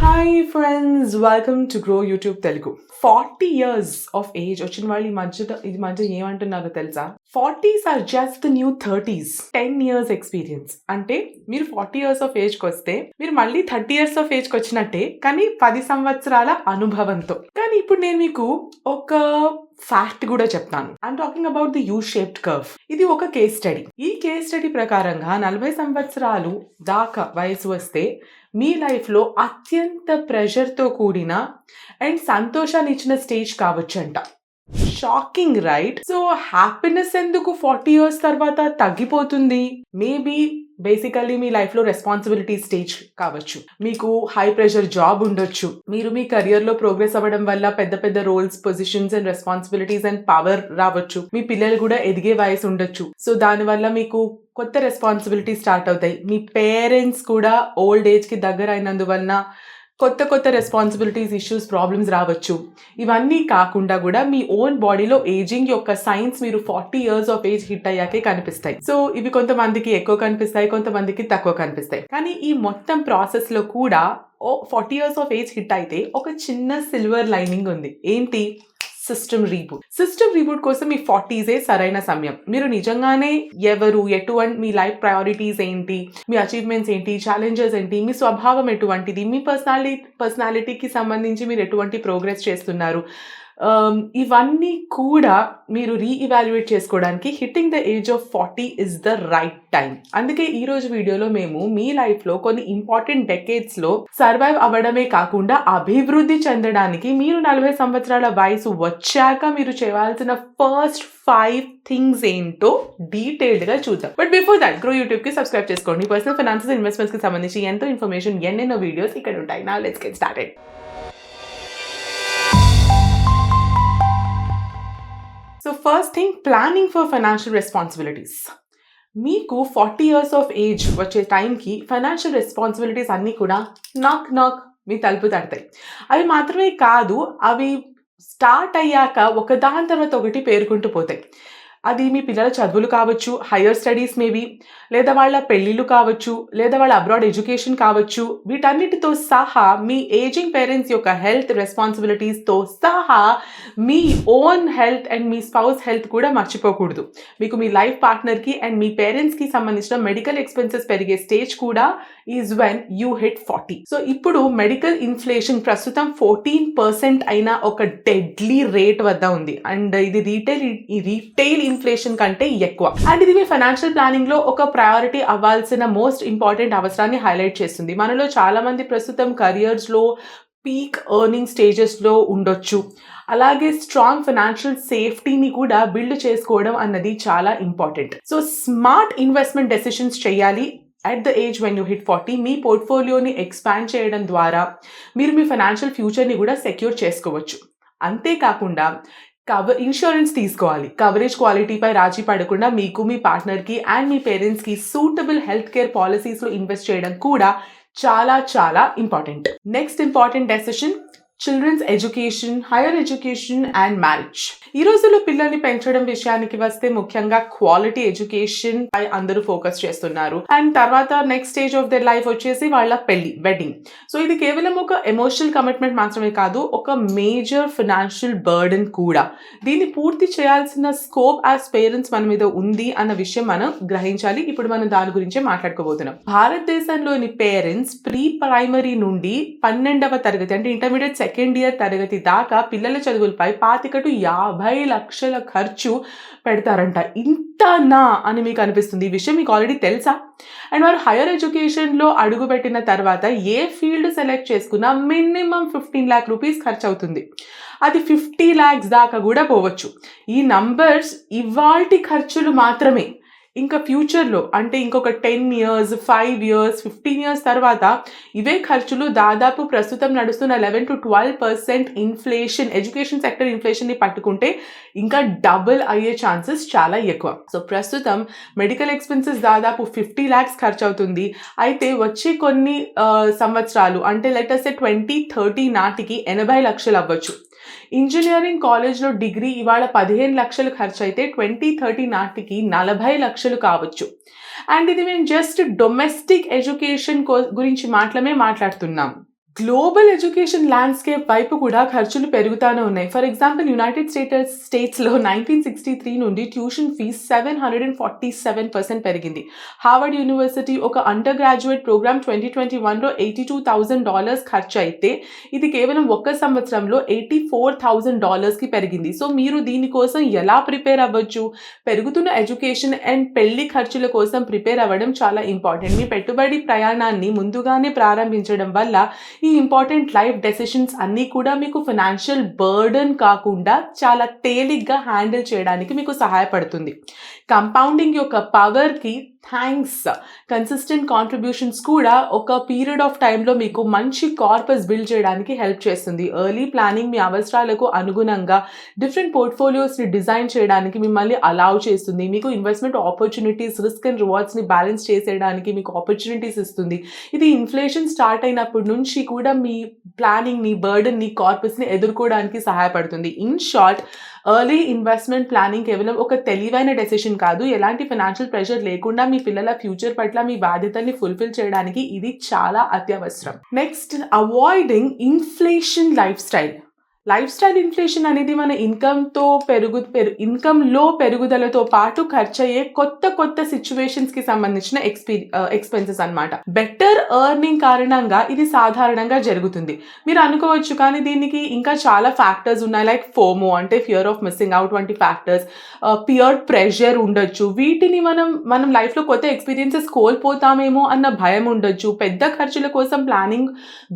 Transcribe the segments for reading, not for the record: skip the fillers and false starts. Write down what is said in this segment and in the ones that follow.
Hi friends, welcome to Groww YouTube Telugu. 40 years of age వచ్చిన వాళ్ళు ఈ మధ్య ఏమంటున్నారో తెలుసా? 40s are just the new 30s. 10 years experience అంటే మీరు 40 years ఆఫ్ ఏజ్కి వస్తే మీరు మళ్ళీ 30 years ఆఫ్ ఏజ్కి వచ్చినట్టే, కానీ 10 సంవత్సరాల అనుభవంతో. కానీ ఇప్పుడు నేను మీకు ఒక ఫ్యాక్ట్ కూడా చెప్తాను. I'm talking about the you shaped curve. ఇది ఒక కేస్ స్టడీ. ఈ కేస్ స్టడీ ప్రకారంగా 40 సంవత్సరాలు దాకా వయసు వస్తే మీ లైఫ్లో అత్యంత ప్రెషర్తో కూడిన అండ్ సంతోషాన్ని ఇచ్చిన స్టేజ్ కావచ్చంట. Shocking, right? సో హ్యాపీనెస్ ఎందుకు 40 years తర్వాత తగ్గిపోతుంది? మేబీ బేసికల్లీ మీ లైఫ్లో రెస్పాన్సిబిలిటీ స్టేజ్ కావచ్చు, మీకు హై ప్రెషర్ జాబ్ ఉండొచ్చు, మీరు మీ కెరియర్లో ప్రోగ్రెస్ అవ్వడం వల్ల పెద్ద పెద్ద roles, positions and responsibilities and power రావచ్చు, మీ పిల్లలు కూడా ఎదిగే వయసు ఉండొచ్చు. సో దానివల్ల మీకు కొత్త రెస్పాన్సిబిలిటీ స్టార్ట్ అవుతాయి. మీ పేరెంట్స్ కూడా ఓల్డ్ ఏజ్కి దగ్గర అయినందువలన కొత్త రెస్పాన్సిబిలిటీస్, ఇష్యూస్, ప్రాబ్లమ్స్ రావచ్చు. ఇవన్నీ కాకుండా కూడా మీ ఓన్ బాడీలో ఏజింగ్ యొక్క సైన్స్ మీరు 40 years ఆఫ్ ఏజ్ హిట్ అయ్యాకే కనిపిస్తాయి. సో ఇవి కొంతమందికి ఎక్కువ కనిపిస్తాయి, కొంతమందికి తక్కువ కనిపిస్తాయి. కానీ ఈ మొత్తం ప్రాసెస్లో కూడా 40 years ఆఫ్ ఏజ్ హిట్ అయితే ఒక చిన్న సిల్వర్ లైనింగ్ ఉంది. ఏంటి? System reboot. సిస్టమ్ రీబూట్ కోసం మీ 40s సరైన సమయం. మీరు నిజంగానే ఎవరు, ఎటువంటి, మీ లైఫ్ ప్రయారిటీస్ ఏంటి, మీ అచీవ్మెంట్స్ ఏంటి, ఛాలెంజెస్ ఏంటి, మీ స్వభావం ఎటువంటిది, మీ పర్సనాలిటీకి సంబంధించి మీరు ఎటువంటి ప్రోగ్రెస్ చేస్తున్నారు, ఇవన్నీ కూడా మీరు రీఇవాల్యుయేట్ చేసుకోవడానికి hitting the age of 40 is the right time. అందుకే ఈ రోజు వీడియోలో మేము మీ లైఫ్లో కొన్ని ఇంపార్టెంట్ డెకేడ్స్లో సర్వైవ్ అవ్వడమే కాకుండా అభివృద్ధి చెందడానికి మీరు 40 సంవత్సరాల వయసు వచ్చాక మీరు చేయాల్సిన ఫస్ట్ 5 థింగ్స్ ఏంటో డీటెయిల్డ్గా చూద్దాం. బట్ బిఫోర్ దట్ గ్రో యూట్యూబ్కి సబ్స్క్రైబ్ చేసుకోండి. పర్సనల్ ఫైనాన్సెస్, ఇన్వెస్ట్మెంట్స్కి సంబంధించి ఎంతో ఇన్ఫర్మేషన్, ఎన్నెన్నో వీడియోస్ ఇక్కడ ఉంటాయి. Now let's get started. So first thing, planning for financial responsibilities. మీకు 40 years ఆఫ్ ఏజ్ వచ్చే టైంకి ఫైనాన్షియల్ రెస్పాన్సిబిలిటీస్ అన్నీ కూడా నాక్ మీ తలుపు తడతాయి. అవి మాత్రమే కాదు, అవి స్టార్ట్ అయ్యాక ఒకదాని తర్వాత ఒకటి పేరుకుంటూ పోతాయి. అది మీ పిల్లల చదువులు కావచ్చు, హయ్యర్ స్టడీస్ మేబీ, లేదా వాళ్ళ పెళ్ళిళ్ళు కావచ్చు, లేదా వాళ్ళ అబ్రాడ్ ఎడ్యుకేషన్ కావచ్చు. వీటన్నిటితో సహా మీ ఏజింగ్ పేరెంట్స్ యొక్క హెల్త్ రెస్పాన్సిబిలిటీస్తో సహా మీ ఓన్ హెల్త్ అండ్ మీ స్పౌస్ హెల్త్ కూడా మర్చిపోకూడదు. మీకు మీ లైఫ్ పార్ట్నర్కి అండ్ మీ పేరెంట్స్కి సంబంధించిన మెడికల్ ఎక్స్పెన్సెస్ పెరిగే స్టేజ్ కూడా is when you hit 40. So ఇప్పుడు మెడికల్ ఇన్ఫ్లేషన్ ప్రస్తుతం 14% అయిన ఒక డెడ్లీ రేట్ వద్ద ఉంది. అండ్ ఇది రీటైల్ ఇన్ఫ్లేషన్ కంటే ఎక్కువ. అండ్ ఇది మీ ఫైనాన్షియల్ ప్లానింగ్ లో ఒక ప్రయారిటీ అవ్వాల్సిన మోస్ట్ ఇంపార్టెంట్ అవసరాన్ని హైలైట్ చేస్తుంది. మనలో చాలా మంది ప్రస్తుతం కెరియర్స్ లో పీక్ ఎర్నింగ్ స్టేజెస్ లో ఉండొచ్చు. అలాగే స్ట్రాంగ్ ఫైనాన్షియల్ సేఫ్టీని కూడా బిల్డ్ చేసుకోవడం అన్నది చాలా important. So smart investment decisions చేయాలి at the age when you hit 40. మీ పోర్ట్ఫోలియోని ఎక్స్పాండ్ చేయడం ద్వారా మీరు మీ ఫైనాన్షియల్ ఫ్యూచర్ని కూడా సెక్యూర్ చేసుకోవచ్చు. అంతేకాకుండా ఇన్సూరెన్స్ తీసుకోవాలి. కవరేజ్ క్వాలిటీపై రాజీ పడకుండా మీకు, మీ పార్ట్నర్కి అండ్ మీ పేరెంట్స్కి సూటబుల్ హెల్త్ కేర్ పాలసీస్లో ఇన్వెస్ట్ చేయడం కూడా చాలా important. Next important decision, children's education, higher education and marriage. ఈ రోజుల్లో పిల్లల్ని పెంచడం విషయానికి వస్తే ముఖ్యంగా క్వాలిటీ ఎడ్యుకేషన్ పై అందరూ ఫోకస్ చేస్తున్నారు. అండ్ తర్వాత next stage of their life వచ్చేసి వాళ్ళ పెళ్లి, వెడ్డింగ్. సో ఇది కేవలం ఒక ఎమోషనల్ కమిట్మెంట్ మాత్రమే కాదు, ఒక మేజర్ ఫైనాన్షియల్ బర్డెన్ కూడా. దీన్ని పూర్తి చేయాల్సిన స్కోప్ యాజ్ పేరెంట్స్ మన మీద ఉంది అన్న విషయం మనం గ్రహించాలి. ఇప్పుడు మనం దాని గురించే మాట్లాడుకోబోతున్నాం. భారతదేశంలోని పేరెంట్స్ ప్రీ ప్రైమరీ నుండి 12వ తరగతి అంటే ఇంటర్మీడియట్ సెకండ్ ఇయర్ తరగతి దాకా పిల్లల చదువులపై 50 లక్షల ఖర్చు పెడతారంట. ఇంతనా అని మీకు అనిపిస్తుంది. ఈ విషయం మీకు ఆల్రెడీ తెలుసా? అండ్ వారు హైయర్ ఎడ్యుకేషన్లో అడుగుపెట్టిన తర్వాత ఏ ఫీల్డ్ సెలెక్ట్ చేసుకున్నా మినిమం 15 lakh rupees ఖర్చు అవుతుంది. అది 50 lakhs దాకా కూడా పోవచ్చు. ఈ నంబర్స్ ఇవాల్టి ఖర్చులు మాత్రమే. ఇంకా ఫ్యూచర్లో అంటే ఇంకొక 10 years, 5 years, 15 years తర్వాత ఇవే ఖర్చులు దాదాపు ప్రస్తుతం నడుస్తున్న 11 to 12% ఇన్ఫ్లేషన్, ఎడ్యుకేషన్ సెక్టర్ ఇన్ఫ్లేషన్ని పట్టుకుంటే ఇంకా డబుల్ అయ్యే ఛాన్సెస్ చాలా ఎక్కువ. సో ప్రస్తుతం మెడికల్ ఎక్స్పెన్సెస్ దాదాపు 50 lakhs ఖర్చు అవుతుంది. అయితే వచ్చే కొన్ని సంవత్సరాలు అంటే లెట్ us say 2030 నాటికి 80 లక్షలు అవ్వచ్చు. ఇంజనీరింగ్ కాలేజ్లో డిగ్రీ ఇవాళ 15 లక్షలు ఖర్చు అయితే 2030 నాటికి 40 లక్షలు కావచ్చు. అండ్ ఇది మేము జస్ట్ డొమెస్టిక్ ఎడ్యుకేషన్ గురించి మాట్లాడుతున్నాం. గ్లోబల్ ఎడ్యుకేషన్ ల్యాండ్స్కేప్ వైపు కూడా ఖర్చులు పెరుగుతూనే ఉన్నాయి. ఫర్ ఎగ్జాంపుల్ యునైటెడ్ స్టేట్స్లో 1963 నుండి ట్యూషన్ ఫీజ్ 747% పెరిగింది. హార్వర్డ్ యూనివర్సిటీ ఒక అండర్ గ్రాడ్యుయేట్ ప్రోగ్రామ్ 2021లో $82,000 ఖర్చు అయితే ఇది కేవలం ఒక్క సంవత్సరంలో $84,000కి పెరిగింది. సో మీరు దీనికోసం ఎలా ప్రిపేర్ అవ్వచ్చు? పెరుగుతున్న ఎడ్యుకేషన్ అండ్ పెళ్లి ఖర్చుల కోసం ప్రిపేర్ అవ్వడం చాలా ఇంపార్టెంట్. మీ పెట్టుబడి ప్రయాణాన్ని ముందుగానే ప్రారంభించడం వల్ల ఈ ఇంపార్టెంట్ లైఫ్ డెసిషన్స్ అన్నీ కూడా మీకు ఫైనాన్షియల్ బర్డన్ కాకుండా చాలా తేలిగ్గా హ్యాండిల్ చేయడానికి మీకు సహాయపడుతుంది. కంపౌండింగ్ యొక్క పవర్కి థ్యాంక్స్ కన్సిస్టెంట్ కాంట్రిబ్యూషన్స్ కూడా ఒక పీరియడ్ ఆఫ్ టైంలో మీకు మంచి కార్పస్ బిల్డ్ చేయడానికి హెల్ప్ చేస్తుంది. ఎర్లీ ప్లానింగ్ మీ అవసరాలకు అనుగుణంగా డిఫరెంట్ పోర్ట్ఫోలియోస్ని డిజైన్ చేయడానికి మిమ్మల్ని అలౌ చేస్తుంది. మీకు ఇన్వెస్ట్మెంట్ ఆపర్చునిటీస్, రిస్క్ అండ్ రివార్డ్స్ని బ్యాలెన్స్ చేసేయడానికి మీకు ఆపర్చునిటీస్ ఇస్తుంది. ఇది ఇన్ఫ్లేషన్ స్టార్ట్ అయినప్పటి నుంచి కూడా మీ ప్లానింగ్ని, బర్డన్ని, కార్పస్ని ఎదుర్కోవడానికి సహాయపడుతుంది. In short, early investment planning కేవలం ఒక తెలివైన డెసిషన్ కాదు, ఎలాంటి ఫైనాన్షియల్ ప్రెషర్ లేకుండా మీ పిల్లల ఫ్యూచర్ పట్ల మీ బాధ్యతల్ని ఫుల్ఫిల్ చేయడానికి ఇది చాలా అత్యవసరం. Next, avoiding inflation life style inflation అనేది మన ఇన్కంలో పెరుగుదలతో పాటు ఖర్చు అయ్యే కొత్త సిచ్యువేషన్స్కి సంబంధించిన ఎక్స్పెన్సెస్ అన్నమాట. బెటర్ ఎర్నింగ్ కారణంగా ఇది సాధారణంగా జరుగుతుంది. మీరు అనుకోవచ్చు, కానీ దీనికి ఇంకా చాలా ఫ్యాక్టర్స్ ఉన్నాయి. లైక్ ఫోమో అంటే ఫియర్ ఆఫ్ మిస్సింగ్ అవుట్ వంటి ఫ్యాక్టర్స్, పియర్ ప్రెషర్ ఉండొచ్చు. వీటిని మనం లైఫ్లో కొత్త ఎక్స్పీరియన్సెస్ కోల్పోతామేమో అన్న భయం ఉండొచ్చు. పెద్ద ఖర్చుల కోసం ప్లానింగ్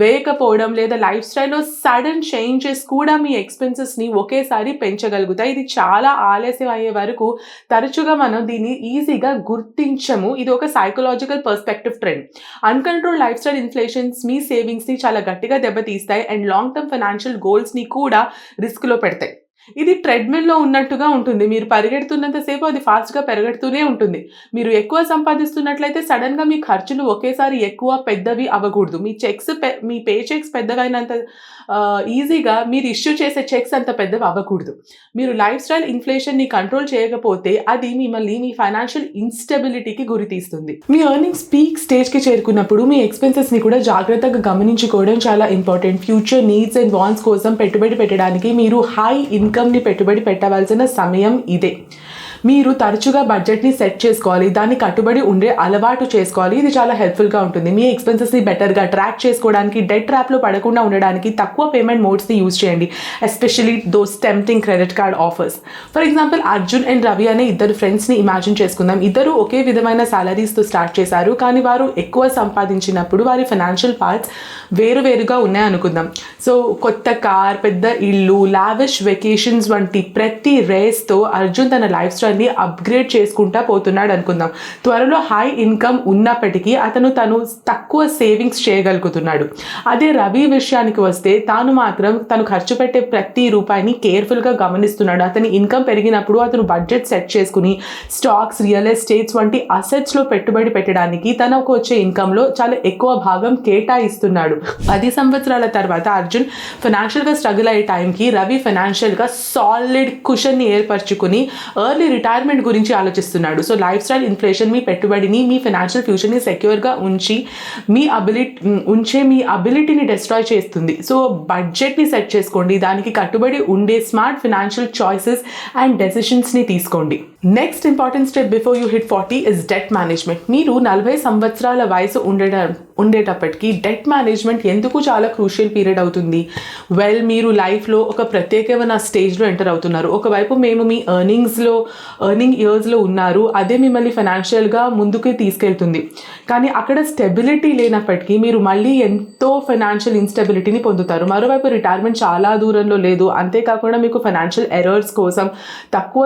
వేయకపోవడం లేదా లైఫ్ స్టైల్లో సడన్ చేంజెస్ కూడా మీ ఎక్స్పెన్సెస్ని ఒకేసారి పెంచగలుగుతాయి. ఇది చాలా ఆలస్యం అయ్యే వరకు తరచుగా మనం దీన్ని ఈజీగా గుర్తించము. ఇది ఒక psychological perspective trend. Uncontrol lifestyle inflations మీ సేవింగ్స్ని చాలా గట్టిగా దెబ్బతీస్తాయి అండ్ లాంగ్ టర్మ్ ఫైనాన్షియల్ గోల్స్ని కూడా రిస్క్లో పెడతాయి. ఇది ట్రెడ్మిల్లో ఉన్నట్టుగా ఉంటుంది. మీరు పరిగెడుతున్నంతసేపు అది ఫాస్ట్గా పెరగడుతూనే ఉంటుంది. మీరు ఎక్కువ సంపాదిస్తున్నట్లయితే సడన్గా మీ ఖర్చులు ఒకేసారి పెద్దవి అవ్వకూడదు. మీ పే చెక్స్ పెద్దవైనంత ఈజీగా మీరు ఇష్యూ చేసే చెక్స్ అంత పెద్దవి అవ్వకూడదు. మీరు లైఫ్ స్టైల్ ఇన్ఫ్లేషన్ని కంట్రోల్ చేయకపోతే అది మిమ్మల్ని మీ ఫైనాన్షియల్ ఇన్స్టెబిలిటీకి గురితీస్తుంది. మీ ఎర్నింగ్స్ పీక్ స్టేజ్కి చేరుకున్నప్పుడు మీ ఎక్స్పెన్సెస్ని కూడా జాగ్రత్తగా గమనించుకోవడం చాలా important. Future needs and wants కోసం పెట్టుబడి పెట్టడానికి మీరు హై ఇన్కమ్ని పెట్టుబడి పెట్టవలసిన సమయం ఇదే. మీరు తరచుగా బడ్జెట్ని సెట్ చేసుకోవాలి, దాన్ని కట్టుబడి ఉండే అలవాటు చేసుకోవాలి. ఇది చాలా హెల్ప్ఫుల్గా ఉంటుంది. మీ ఎక్స్పెన్సెస్ని బెటర్గా ట్రాక్ చేసుకోవడానికి, డెట్ ట్రాప్లో పడకుండా ఉండడానికి తక్కువ పేమెంట్ మోడ్స్ని యూజ్ చేయండి, especially those tempting credit card offers. For example, Arjun and Ravi అనే ఇద్దరు ఫ్రెండ్స్ని ఇమాజిన్ చేసుకుందాం. ఇద్దరు ఒకే విధమైన సాలరీస్తో స్టార్ట్ చేశారు, కానీ వారు ఎక్కువ సంపాదించినప్పుడు వారి ఫైనాన్షియల్ పార్ట్స్ వేరువేరుగా ఉన్నాయనుకుందాం. సో కొత్త కార్, పెద్ద ఇల్లు, లావిష్ వెకేషన్స్ వంటి ప్రతి రేస్తో అర్జున్ తన లైఫ్ స్టైల్ని అప్గ్రేడ్ చేసుకుంటా పోతున్నాడు అనుకుందాం. త్వరలో హై ఇన్కమ్ ఉన్నప్పటికీ తను తక్కువ సేవింగ్స్ చేయగలుగుతున్నాడు. అదే రవి విషయానికి వస్తే తను ఖర్చు పెట్టే ప్రతి రూపాయిని కేర్ఫుల్గా గమనిస్తున్నాడు. అతని ఇన్కమ్ పెరిగినప్పుడు అతను బడ్జెట్ సెట్ చేసుకుని స్టాక్స్, రియల్ ఎస్టేట్స్ వంటి అసెట్స్లో పెట్టుబడి పెట్టడానికి తనకు వచ్చే ఇన్కంలో చాలా ఎక్కువ భాగం కేటాయిస్తున్నాడు. 10 సంవత్సరాల తర్వాత అర్జున్ ఫైనాన్షియల్గా స్ట్రగుల్ అయ్యే టైంకి రవి ఫైనాన్షియల్గా సాలిడ్ కుషన్ని ఏర్పరచుకుని ఎర్లీ రిటైర్మెంట్ గురించి ఆలోచిస్తున్నాడు. సో లైఫ్ స్టైల్ ఇన్ఫ్లేషన్ మీ పెట్టుబడిని, మీ ఫైనాన్షియల్ ఫ్యూచర్ని సెక్యూర్గా ఉంచి మీ అబిలిటీని డిస్ట్రాయ్ చేస్తుంది. సో బడ్జెట్ని సెట్ చేసుకోండి, దానికి కట్టుబడి ఉండే స్మార్ట్ ఫైనాన్షియల్ చాయిసెస్ అండ్ డెసిషన్స్ని తీసుకోండి. Next important step before you hit 40 is debt management. మీరు 40 సంవత్సరాల వయసు ఉండేటప్పటికి డెట్ మేనేజ్మెంట్ ఎందుకు చాలా క్రూషియల్ పీరియడ్ అవుతుంది? మీరు లైఫ్లో ఒక ప్రత్యేకమైన స్టేజ్లో ఎంటర్ అవుతున్నారు. ఒకవైపు మేము మీ ఎర్నింగ్ ఇయర్స్లో ఉన్నారు, అదే మిమ్మల్ని ఫైనాన్షియల్గా ముందుకు తీసుకెళ్తుంది. కానీ అక్కడ స్టెబిలిటీ లేనప్పటికీ మీరు మళ్ళీ ఎంతో ఫైనాన్షియల్ ఇన్స్టెబిలిటీని పొందుతారు. మరోవైపు రిటైర్మెంట్ చాలా దూరంలో లేదు, అంతేకాకుండా మీకు ఫైనాన్షియల్ ఎర్రర్స్ కోసం తక్కువ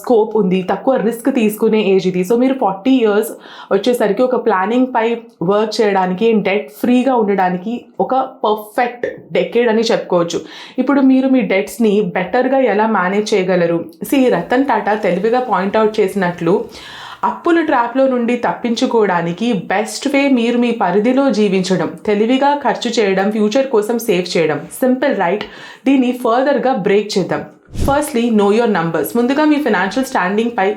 స్కోప్ ఉంది, తక్కువ రిస్క్ తీసుకునే ఏజ్ ఇది. సో మీరు 40 years వచ్చేసరికి ఒక ప్లానింగ్ పై వర్క్ చేయడానికి, డెట్ ఫ్రీగా ఉండడానికి ఒక పర్ఫెక్ట్ డెకేడ్ అని చెప్పుకోవచ్చు. ఇప్పుడు మీరు మీ డెట్స్ని బెటర్గా ఎలా మేనేజ్ చేయగలరు? రతన్ టాటా తెలివిగా పాయింట్అవుట్ చేసినట్లు, అప్పుల ట్రాప్లో నుండి తప్పించుకోవడానికి బెస్ట్ వే మీరు మీ పరిధిలో జీవించడం, తెలివిగా ఖర్చు చేయడం, ఫ్యూచర్ కోసం సేవ్ చేయడం. Simple, right? దీన్ని ఫర్దర్గా బ్రేక్ చేద్దాం. Firstly, know your numbers. ముందుగా మీ ఫైనాన్షియల్ స్టాండింగ్ పై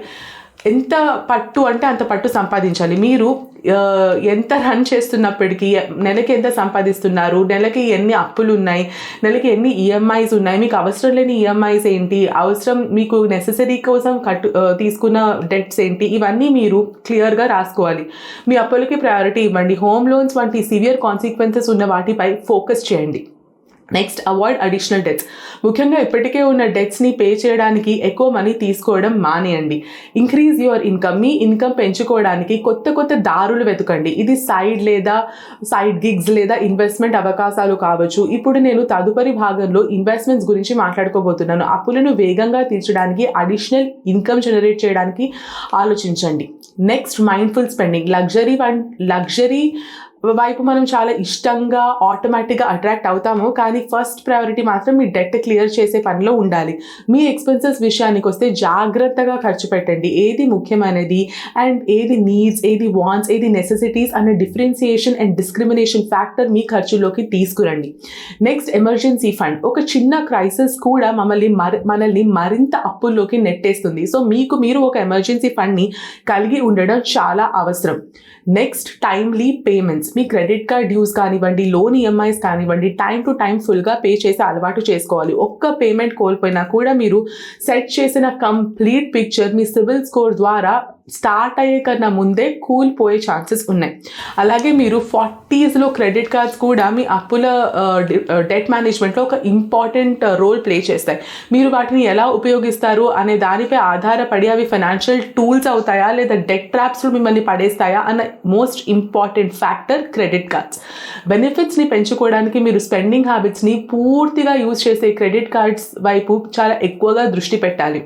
ఎంత పట్టు అంటే అంత పట్టు సంపాదించాలి. మీరు ఎంత రన్ చేస్తున్నప్పటికీ నెలకి ఎంత సంపాదిస్తున్నారు, నెలకి ఎన్ని అప్పులు ఉన్నాయి, నెలకి ఎన్ని ఈఎంఐస్ ఉన్నాయి, మీకు అవసరం లేని ఈఎంఐస్ ఏంటి, అవసరం మీకు నెసెసరీ కోసం తీసుకున్న డెట్స్ ఏంటి, ఇవన్నీ మీరు క్లియర్గా రాసుకోవాలి. మీ అప్పులకి ప్రయారిటీ ఇవ్వండి. హోమ్ లోన్స్ వంటి సివియర్ కాన్సిక్వెన్సెస్ ఉన్న వాటిపై ఫోకస్ చేయండి. Next, avoid additional debts. ముఖ్యంగా ఇప్పటికే ఉన్న డెట్స్ని పే చేయడానికి ఎక్కువ మనీ తీసుకోవడం మానేయండి. Increase your income. Me income పెంచుకోవడానికి కొత్త దారులు వెతకండి. ఇది సైడ్ గిగ్స్ లేదా ఇన్వెస్ట్మెంట్ అవకాశాలు కావచ్చు. ఇప్పుడు నేను తదుపరి భాగంలో ఇన్వెస్ట్మెంట్స్ గురించి మాట్లాడుకోబోతున్నాను. అప్పులను వేగంగా తీర్చడానికి, అడిషనల్ ఇన్కమ్ జనరేట్ చేయడానికి ఆలోచించండి. Next, mindful spending. లగ్జరీ వైపు మనం చాలా ఇష్టంగా ఆటోమేటిక్గా అట్రాక్ట్ అవుతాము, కానీ ఫస్ట్ ప్రయారిటీ మాత్రం మీ డెట్ క్లియర్ చేసే పనిలో ఉండాలి. మీ ఎక్స్పెన్సెస్ విషయానికి వస్తే జాగ్రత్తగా ఖర్చు పెట్టండి. ఏది ముఖ్యమైనది అండ్ ఏది నీడ్స్, ఏది వాంట్స్, ఏది నెసెసిటీస్ అనే డిఫరెన్సియేషన్ అండ్ డిస్క్రిమినేషన్ ఫ్యాక్టర్ మీ ఖర్చులోకి తీసుకురండి. Next, emergency fund. ఒక చిన్న క్రైసిస్ కూడా మనల్ని మరింత అప్పుల్లోకి నెట్టేస్తుంది. సో మీరు ఒక ఎమర్జెన్సీ ఫండ్ని కలిగి ఉండడం చాలా అవసరం. Next, timely payments. మీ క్రెడిట్ కార్డ్ డ్యూస్ కానివ్వండి, లోన్ ఈఎంఐస్ కానివ్వండి, టైం టు టైం ఫుల్గా పే చేసి అలవాటు చేసుకోవాలి. ఒక్క పేమెంట్ కోల్పోయినా కూడా మీరు సెట్ చేసిన కంప్లీట్ పిక్చర్ మీ సిబిల్ స్కోర్ ద్వారా స్టార్ట్ అయ్యే కన్నా ముందే కూలిపోయే ఛాన్సెస్ ఉన్నాయి. అలాగే మీరు 40sలో క్రెడిట్ కార్డ్స్ కూడా మీ అప్పుల డెట్ మేనేజ్మెంట్లో ఒక ఇంపార్టెంట్ రోల్ ప్లే చేస్తాయి. మీరు వాటిని ఎలా ఉపయోగిస్తారు అనే దానిపై ఆధారపడి అవి ఫైనాన్షియల్ టూల్స్ అవుతాయా లేదా డెట్ ట్రాప్స్లో మిమ్మల్ని పడేస్తాయా అన్న most important factor credit cards. బెనిఫిట్స్ని పెంచుకోవడానికి మీరు స్పెండింగ్ హ్యాబిట్స్ని పూర్తిగా యూజ్ చేసే క్రెడిట్ కార్డ్స్ వైపు చాలా ఎక్కువగా దృష్టి పెట్టాలి.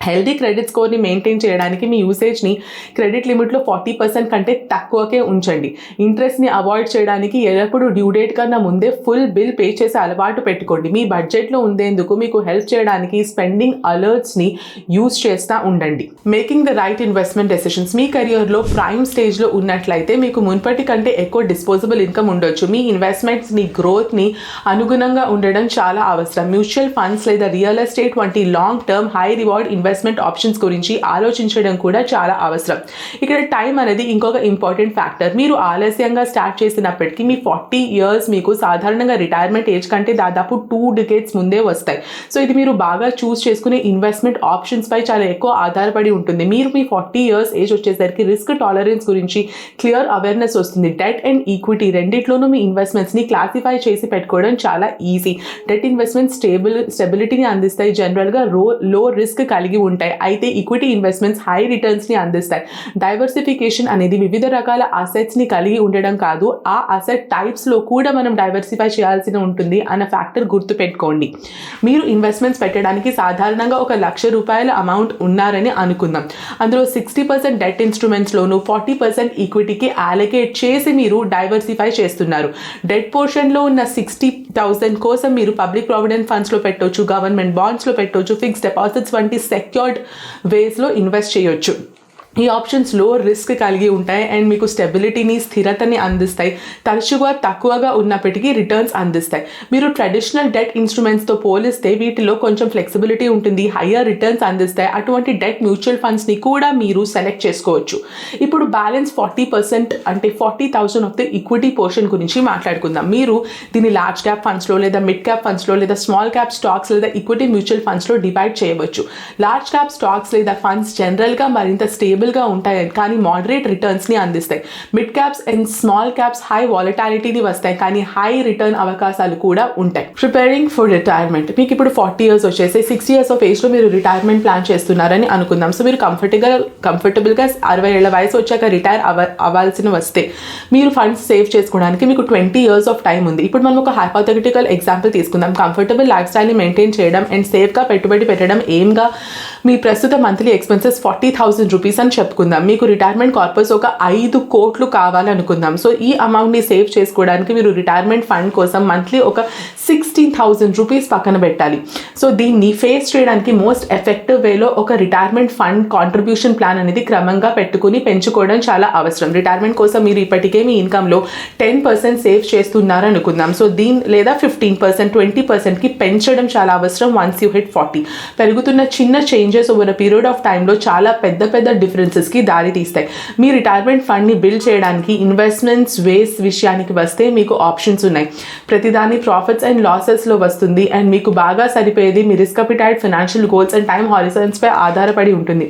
హెల్దీ క్రెడిట్ స్కోర్ని మెయింటైన్ చేయడానికి మీ యూసేజ్ని క్రెడిట్ లిమిట్లో 40% కంటే తక్కువకే ఉంచండి. ఇంట్రెస్ట్ని అవాయిడ్ చేయడానికి ఎల్లప్పుడూ డ్యూ డేట్ కన్నా ముందే ఫుల్ బిల్ పే చేసే అలవాటు పెట్టుకోండి. మీ బడ్జెట్లో ఉండేందుకు మీకు హెల్ప్ చేయడానికి స్పెండింగ్ అలర్ట్స్ని యూజ్ చేస్తూ ఉండండి. Making the right investment decisions. మీ కెరియర్లో ప్రైమ్ స్టేజ్లో ఉన్నట్లయితే మీకు మున్పటి కంటే ఎక్కువ డిస్పోజబుల్ ఇన్కమ్ ఉండొచ్చు. మీ ఇన్వెస్ట్మెంట్స్ని గ్రోత్ని అనుగుణంగా ఉండడం చాలా అవసరం. మ్యూచువల్ ఫండ్స్ లేదా రియల్ ఎస్టేట్ వంటి long term high reward investment options గురించి ఆలోచించడం కూడా చాలా అవసరం. ఇక్కడ టైం అనేది ఇంకొక ఇంపార్టెంట్ ఫ్యాక్టర్. మీరు ఆలస్యంగా స్టార్ట్ చేసినప్పటికీ మీ 40 years మీకు సాధారణంగా రిటైర్మెంట్ ఏజ్ కంటే దాదాపు 2 decades ముందే వస్తాయి. సో ఇది మీరు బాగా చూస్ చేసుకునే ఇన్వెస్ట్మెంట్ ఆప్షన్స్ పై చాలా ఎక్కువ ఆధారపడి ఉంటుంది. మీరు మీ 40 years ఏజ్ వచ్చేసరికి రిస్క్ టాలరెన్స్ గురించి క్లియర్ అవేర్నెస్ వస్తుంది. డెట్ అండ్ ఈక్విటీ రెండిట్లోనూ మీ ఇన్వెస్ట్మెంట్స్ని క్లాసిఫై చేసి పెట్టుకోవడం చాలా ఈజీ. డెట్ ఇన్వెస్ట్మెంట్ స్టెబిలిటీని అందిస్తాయి, జనరల్గా లో రిస్క్ కలిగి ఉంటాయి. అయితే ఈక్విటీ ఇన్వెస్ట్మెంట్స్ హై రిటర్న్స్ని అందిస్తాయి. డైవర్సిఫికేషన్ అనేది వివిధ రకాల అసెట్స్ని కలిగి ఉండడం కాదు, ఆ అసెట్ టైప్స్లో కూడా మనం డైవర్సిఫై చేయాల్సి ఉంటుంది అన్న ఫ్యాక్టర్ గుర్తుపెట్టుకోండి. మీరు ఇన్వెస్ట్మెంట్స్ పెట్టడానికి సాధారణంగా ₹1,00,000 అమౌంట్ ఉన్నారని అనుకుందాం. అందులో 60% డెట్ ఇన్స్ట్రుమెంట్స్లోను 40% ఈక్విటీకి అలొకేట్ చేసి మీరు డైవర్సిఫై చేస్తున్నారు. డెట్ పోర్షన్లో ఉన్న 60,000 కోసం మీరు పబ్లిక్ ప్రావిడెంట్ ఫండ్స్లో పెట్టవచ్చు, గవర్నమెంట్ బాండ్స్లో పెట్టవచ్చు, ఫిక్స్డ్ డిపాజిట్స్ వంటి సెక్యూర్డ్ వేస్లో ఇన్వెస్ట్ చేయొచ్చు. ఈ ఆప్షన్స్ లో రిస్క్ కలిగి ఉంటాయి అండ్ మీకు స్టెబిలిటీని, స్థిరతని అందిస్తాయి. తరచుగా తక్కువగా ఉన్నప్పటికీ రిటర్న్స్ అందిస్తాయి. మీరు ట్రెడిషనల్ డెట్ ఇన్స్ట్రుమెంట్స్తో పోలిస్తే వీటిలో కొంచెం ఫ్లెక్సిబిలిటీ ఉంటుంది, హయ్యర్ రిటర్న్స్ అందిస్తాయి. అటువంటి డెట్ మ్యూచువల్ ఫండ్స్ని కూడా మీరు సెలెక్ట్ చేసుకోవచ్చు. ఇప్పుడు బ్యాలెన్స్ 40% అంటే 40,000 ఆఫ్ ద ఈక్విటీ పోర్షన్ గురించి మాట్లాడుకుందాం. మీరు దీన్ని లార్జ్ క్యాప్ ఫండ్స్లో లేదా మిడ్ క్యాప్ ఫండ్స్లో లేదా స్మాల్ క్యాప్ స్టాక్స్ లేదా ఈక్విటీ మ్యూచువల్ ఫండ్స్లో డివైడ్ చేయవచ్చు. లార్జ్ క్యాప్ స్టాక్స్ లేదా ఫండ్స్ జనరల్గా మరింత స్టేబుల్ గా ఉంటాయి కానీ మోడరేట్ రిటర్న్స్ ని అందిస్తాయి. Mid caps and small caps high వాలటాలిటీని వస్తాయి కానీ హై రిటర్న్ అవకాశాలు కూడా ఉంటాయి. Preparing for retirement. మీకు ఇప్పుడు 40 years వచ్చేసి 6 years ఆఫ్ ఏజ్ లో మీరు రిటైర్మెంట్ ప్లాన్ చేస్తున్నారని అనుకుందాం. సో మీరు కంఫర్టబుల్ గా 60 ఏళ్ల వయసు వచ్చాక రిటైర్ అవ్వాల్సిన వస్తే మీరు ఫండ్స్ సేవ్ చేసుకోవడానికి మీకు 20 years ఆఫ్ టైం ఉంది. ఇప్పుడు మనం ఒక హైపోథెటికల్ ఎగ్జాంపుల్ తీసుకుందాం. కంఫర్టబుల్ లైఫ్ స్టైల్ ని మెయింటైన్ చేయడం అండ్ సేఫ్ గా పెట్టుబడి పెట్టడం ఏమ్గా మీ ప్రస్తుత మంత్లీ ఎక్స్పెన్సెస్ ₹40,000 అని చెప్పుకుందాం. మీకు రిటైర్మెంట్ కార్పస్ ఒక 5 కోట్లు కావాలనుకుందాం. సో ఈ అమౌంట్ని సేవ్ చేసుకోవడానికి మీరు రిటైర్మెంట్ ఫండ్ కోసం మంత్లీ ఒక ₹16,000 పక్కన పెట్టాలి. సో దీన్ని ఫేస్ చేయడానికి మోస్ట్ ఎఫెక్టివ్ వేలో ఒక రిటైర్మెంట్ ఫండ్ కాంట్రిబ్యూషన్ ప్లాన్ అనేది క్రమంగా పెంచుకోవడం చాలా అవసరం. రిటైర్మెంట్ కోసం మీరు ఇప్పటికే మీ ఇన్కమ్లో 10% సేవ్ చేస్తున్నారు అనుకుందాం. సో లేదా 15%, 20%కి పెంచడం చాలా అవసరం. వన్స్ యూ హిట్ 40 పెరుగుతున్న చిన్న changes over a period of టైంలో చాలా పెద్ద డిఫరెన్స్ హిండ్రెన్సెస్కి దారి తీస్తాయి. మీ రిటైర్మెంట్ ఫండ్ని బిల్డ్ చేయడానికి ఇన్వెస్ట్మెంట్స్ వేస్ విషయానికి వస్తే మీకు ఆప్షన్స్ ఉన్నాయి. ప్రతిదాని ప్రాఫిట్స్ అండ్ లాసెస్లో వస్తుంది అండ్ మీకు బాగా సరిపోయేది మీ risk appetite, financial goals and time హారిజన్స్పై ఆధారపడి ఉంటుంది.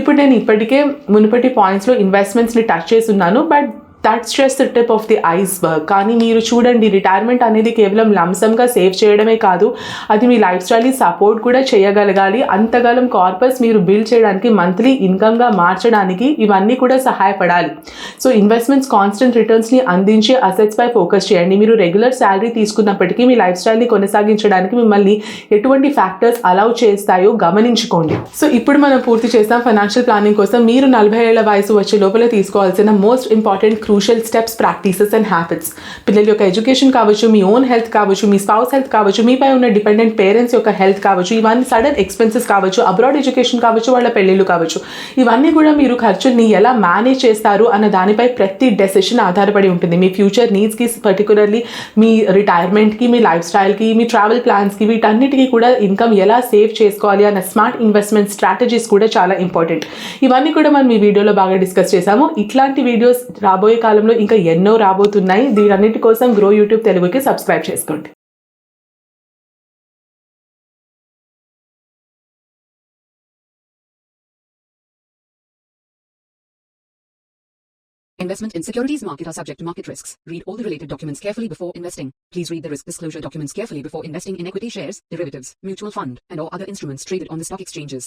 ఇప్పుడు నేను ఇప్పటికే మునుపటి పాయింట్స్లో ఇన్వెస్ట్మెంట్స్ని టచ్ చేసి ఉన్నాను, but that's just the tip of the iceberg. కానీ మీరు చూడండి, రిటైర్మెంట్ అనేది కేవలం లంసమ్గా సేవ్ చేయడమే కాదు, అది మీ లైఫ్ స్టైల్ని సపోర్ట్ కూడా చేయగలగాలి. అంతకాలం కార్పస్ మీరు బిల్డ్ చేయడానికి, మంత్లీ ఇన్కమ్గా మార్చడానికి ఇవన్నీ కూడా సహాయపడాలి. సో ఇన్వెస్ట్మెంట్స్ కాన్స్టెంట్ రిటర్న్స్ని అందించే అసెట్స్పై ఫోకస్ చేయండి. మీరు రెగ్యులర్ శాలరీ తీసుకున్నప్పటికీ మీ లైఫ్ స్టైల్ని కొనసాగించడానికి మిమ్మల్ని ఎటువంటి ఫ్యాక్టర్స్ అలౌ చేస్తాయో గమనించుకోండి. సో ఇప్పుడు మనం పూర్తి చేస్తాం ఫైనాన్షియల్ ప్లానింగ్ కోసం మీరు 40 ఏళ్ల వయసు వచ్చే లోపల తీసుకోవాల్సిన most important crucial steps, practices and habits. పిల్లల యొక్క ఎడ్యుకేషన్ కావచ్చు, మీ ఓన్ హెల్త్ కావచ్చు, మీ స్పౌస్ హెల్త్ కావచ్చు, మీపై ఉన్న డిపెండెంట్ పేరెంట్స్ యొక్క హెల్త్ కావచ్చు, ఇవన్నీ సడన్ ఎక్స్పెన్సెస్ కావచ్చు, అబ్రాడ్ ఎడ్యుకేషన్ కావచ్చు, వాళ్ళ పెళ్ళిళ్ళు కావచ్చు, ఇవన్నీ కూడా మీరు ఖర్చుల్ని ఎలా మేనేజ్ చేస్తారు అన్న దానిపై ప్రతి డెసిషన్ ఆధారపడి ఉంటుంది. మీ ఫ్యూచర్ నీడ్స్కి, పర్టికులర్లీ మీ రిటైర్మెంట్కి, మీ లైఫ్ స్టైల్కి, మీ ట్రావెల్ ప్లాన్స్కి, వీటన్నిటికీ కూడా ఇన్కమ్ ఎలా సేవ్ చేసుకోవాలి అన్న స్మార్ట్ ఇన్వెస్ట్మెంట్ స్ట్రాటజీస్ కూడా చాలా ఇంపార్టెంట్. ఇవన్నీ కూడా మనం ఈ వీడియోలో బాగా డిస్కస్ చేసాము. ఇట్లాంటి వీడియోస్ రాబోయే కాలంలో ఇంకా ఎన్నో రాబోతున్నాయి. దీనన్నిటి కోసం గ్రో యూట్యూబ్ తెలుగుకి సబ్స్క్రైబ్ చేసుకోండి. Investment in securities market are subject to market risks. Read all the related documents carefully before investing. Please read the risk disclosure documents carefully before investing in equity shares, derivatives, mutual fund, and or other instruments traded on the stock exchanges.